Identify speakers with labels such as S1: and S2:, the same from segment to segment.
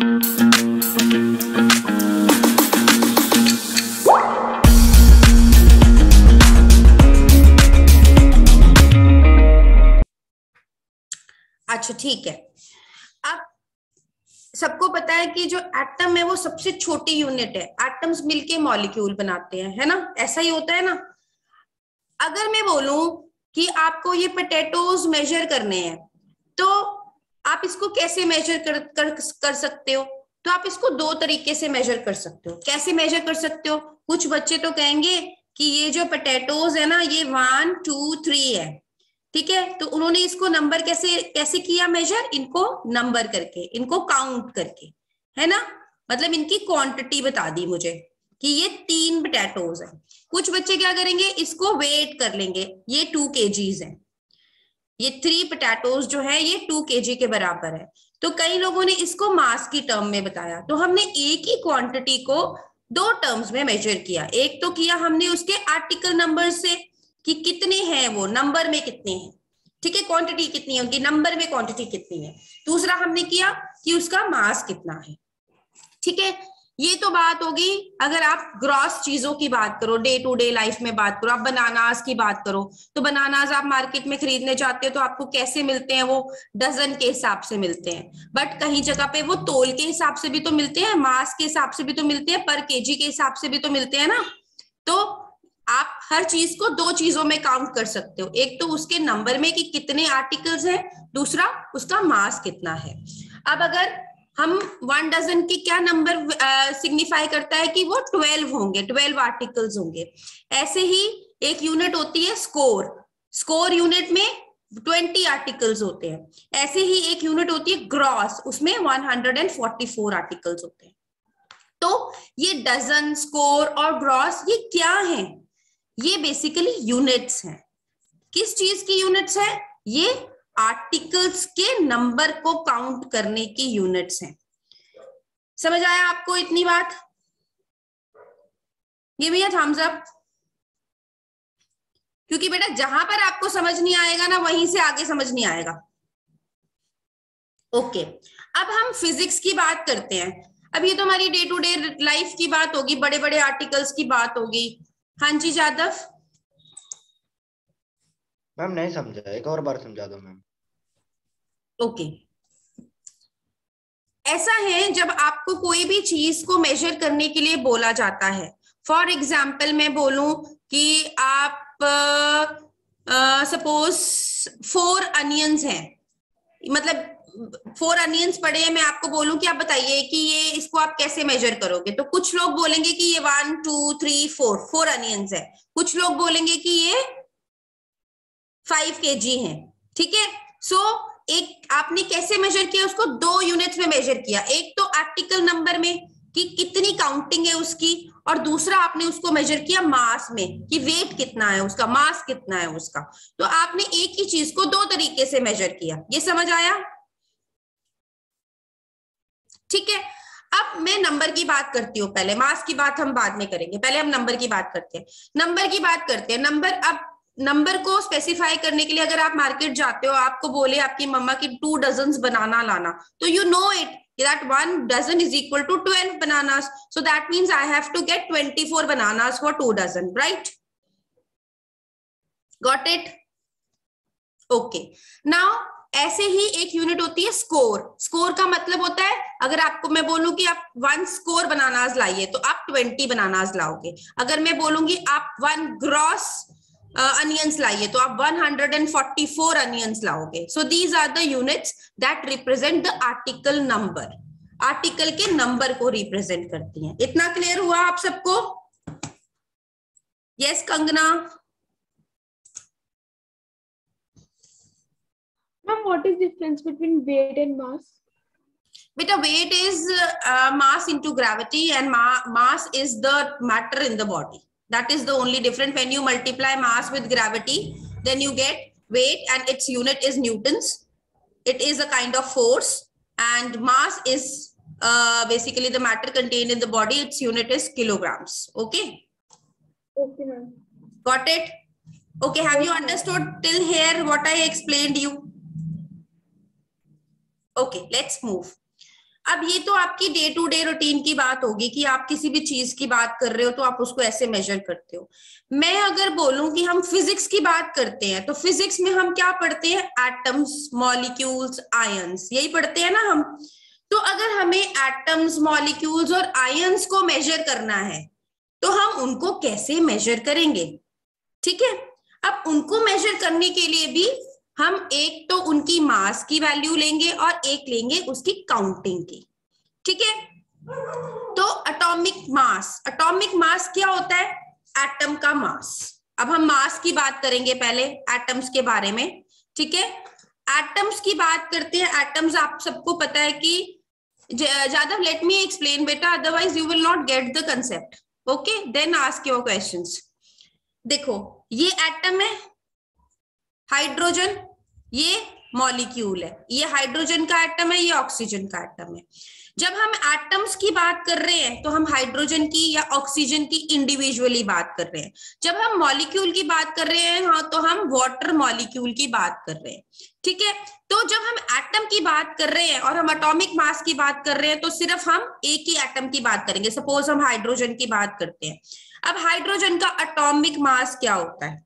S1: अच्छा ठीक है। अब सबको पता है कि जो एटम है वो सबसे छोटी यूनिट है, एटम्स मिलके मॉलिक्यूल बनाते हैं, है ना, ऐसा ही होता है ना। अगर मैं बोलूं कि आपको ये पोटैटोज मेजर करने हैं, तो आप इसको कैसे मेजर कर सकते हो? तो आप इसको दो तरीके से मेजर कर सकते हो। कैसे मेजर कर सकते हो? कुछ बच्चे तो कहेंगे कि ये जो पोटैटोज है ना, ये 1 2 3 है, ठीक है। तो उन्होंने इसको नंबर कैसे कैसे किया मेजर? इनको नंबर करके, इनको काउंट करके, है ना, मतलब इनकी क्वांटिटी बता दी मुझे कि ये 3 पोटैटोज है। कुछ बच्चे क्या करेंगे, इसको वेट कर लेंगे, ये 2 kgs है, ये 3 पोटैटोज जो है ये 2 kg के बराबर है। तो कई लोगों ने इसको मास की टर्म में बताया। तो हमने एक ही क्वांटिटी को दो टर्म्स में मेजर किया। एक तो किया हमने उसके आर्टिकल नंबर से कि कितने हैं वो, नंबर में कितने हैं, ठीक है, क्वांटिटी कितनी है उनकी, नंबर में क्वांटिटी कितनी है। दूसरा हमने किया कि उसका मास कितना है, ठीक है। ये तो बात होगी अगर आप ग्रॉस चीजों की बात करो, डे टू डे लाइफ में बात करो, आप बनानास की बात करो, तो बनानास आप मार्केट में खरीदने जाते हो तो आपको कैसे मिलते हैं? वो डजन के हिसाब से मिलते हैं, बट कहीं जगह पे वो तोल के हिसाब से भी तो मिलते हैं, मास के हिसाब से भी तो मिलते हैं, पर केजी के हिसाब से भी तो मिलते हैं ना। तो आप हर चीज को दो चीजों में काउंट कर सकते हो, एक तो उसके नंबर में कि कितने आर्टिकल्स हैं, दूसरा उसका मास कितना है। अब अगर हम 1 डजन की क्या नंबर सिग्निफाई करता है कि वो 12 होंगे, 12 आर्टिकल्स होंगे। ऐसे ही एक यूनिट होती है स्कोर, स्कोर यूनिट में 20 आर्टिकल्स होते हैं। ऐसे ही एक यूनिट होती है ग्रॉस, उसमें 144 आर्टिकल्स होते हैं। तो ये डजन, स्कोर और ग्रॉस ये क्या है? ये बेसिकली यूनिट्स हैं। किस चीज की यूनिट्स है? ये आर्टिकल्स के नंबर को काउंट करने की यूनिट्स हैं। समझ आया आपको इतनी बात? Give me a thumbs up. क्योंकि बेटा जहां पर आपको समझ नहीं आएगा ना, वहीं से आगे समझ नहीं आएगा। ओके, अब हम फिजिक्स की बात करते हैं। अब ये तो हमारी डे टू डे लाइफ की बात होगी, बड़े बड़े आर्टिकल्स की बात होगी। हाँ जी जादव।
S2: मैम नहीं समझा, एक और बार समझा दो मैम।
S1: ओके, ऐसा है जब आपको कोई भी चीज को मेजर करने के लिए बोला जाता है, फॉर एग्जाम्पल मैं बोलूं कि आप सपोज 4 अनियंस हैं, मतलब 4 अनियंस पड़े हैं, मैं आपको बोलूं कि आप बताइए कि ये इसको आप कैसे मेजर करोगे, तो कुछ लोग बोलेंगे कि ये 1 2 3 4 अनियंस है, कुछ लोग बोलेंगे कि ये 5 kg है, ठीक है। सो एक आपने कैसे मेजर किया उसको? दो यूनिट्स में मेजर किया, एक तो आर्टिकल नंबर में कि कितनी काउंटिंग है उसकी, और दूसरा आपने उसको मेजर किया मास में कि वेट कितना है उसका, मास कितना है उसका। तो आपने एक ही चीज को दो तरीके से मेजर किया। ये समझ आया? ठीक है। अब मैं नंबर की बात करती हूँ, पहले मास की बात हम बाद में करेंगे, पहले हम नंबर की बात करते हैं। नंबर की बात करते हैं। नंबर, अब नंबर को स्पेसिफाई करने के लिए अगर आप मार्केट जाते हो, आपको बोले आपकी मम्मा की 2 डजन बनाना लाना, तो you know it that 1 dozen is equal to 12 bananas, so that means I have to get 24 bananas for 2 dozen, right? Got it? Okay, now ऐसे ही एक यूनिट होती है स्कोर। स्कोर का मतलब होता है, अगर आपको मैं बोलूं कि आप 1 स्कोर बनानास लाइए तो आप 20 बनानास लाओगे। अगर मैं बोलूंगी आप 1 ग्रॉस अनियंस लाइए तो आप 144 अनियंस लाओगे। So these are the units that represent the article number, article के नंबर को रिप्रेजेंट करती हैं। इतना क्लियर हुआ आप सबको? Yes Kangana?
S3: Ma'am, what is the difference between weight and mass?
S1: Beta, weight is mass into gravity, and mass is the matter in the body. That is the only difference. When you multiply mass with gravity, then you get weight, and its unit is newtons. It is a kind of force, and mass is basically the matter contained in the body. Its unit is kilograms. Okay?
S3: Okay, ma'am.
S1: Got it? Okay, have you understood till here what I explained you? Okay, let's move. अब ये तो आपकी day to day routine की बात होगी कि आप किसी भी चीज की बात कर रहे हो तो आप उसको ऐसे मेजर करते हो। मैं अगर बोलूं कि हम फिजिक्स की बात करते हैं, तो फिजिक्स में हम क्या पढ़ते हैं? एटम्स, मॉलिक्यूल्स, आयंस, यही पढ़ते हैं ना हम। तो अगर हमें एटम्स, मॉलिक्यूल्स और आयंस को मेजर करना है तो हम उनको कैसे मेजर करेंगे? ठीक है, अब उनको मेजर करने के लिए भी हम एक तो उनकी मास की वैल्यू लेंगे और एक लेंगे उसकी काउंटिंग की। ठीक है, तो एटॉमिक मास क्या होता है? एटम का मास। अब हम मास की बात करेंगे पहले एटम्स के बारे में। ठीक है, एटम्स की बात करते हैं। एटम्स आप सबको पता है कि ज्यादा, लेट मी एक्सप्लेन बेटा, otherwise you will not get the concept. Okay, then ask your questions. देखो, ये एटम है, हाइड्रोजन, ये मॉलिक्यूल है, ये हाइड्रोजन का एटम है, ये ऑक्सीजन का एटम है। जब हम एटम्स की बात कर रहे हैं तो हम हाइड्रोजन की या ऑक्सीजन की इंडिविजुअली बात कर रहे हैं। जब हम मॉलिक्यूल की बात कर रहे हैं, हाँ, तो हम वाटर मॉलिक्यूल की बात कर रहे हैं। ठीक है, तो जब हम एटम की बात कर रहे हैं और हम एटॉमिक मास की बात कर रहे हैं तो सिर्फ हम एक ही एटम की बात करेंगे। सपोज हम हाइड्रोजन की बात करते हैं। अब हाइड्रोजन का एटॉमिक मास क्या होता है?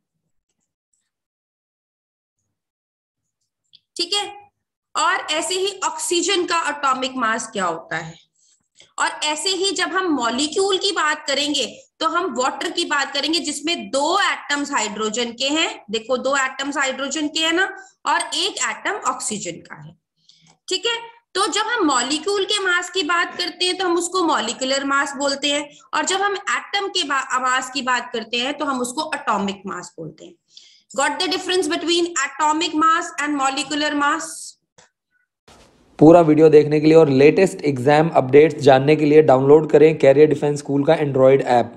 S1: ठीक है, और ऐसे ही ऑक्सीजन का एटॉमिक मास क्या होता है? और ऐसे ही जब हम मॉलिक्यूल की बात करेंगे तो हम वाटर की बात करेंगे, जिसमें 2 एटम्स हाइड्रोजन के हैं। देखो, 2 एटम्स हाइड्रोजन के हैं ना, और एक एटम ऑक्सीजन का है। ठीक है, तो जब हम मॉलिक्यूल के मास की बात करते हैं तो हम उसको मॉलिक्यूलर मास बोलते हैं, और जब हम एटम के मास की बात करते हैं तो हम उसको एटॉमिक मास बोलते हैं। Got the difference between atomic mass and molecular mass?
S4: पूरा वीडियो देखने के लिए और लेटेस्ट एग्जाम अपडेट्स जानने के लिए डाउनलोड करें कैरियर डिफेंस स्कूल का एंड्रॉयड ऐप।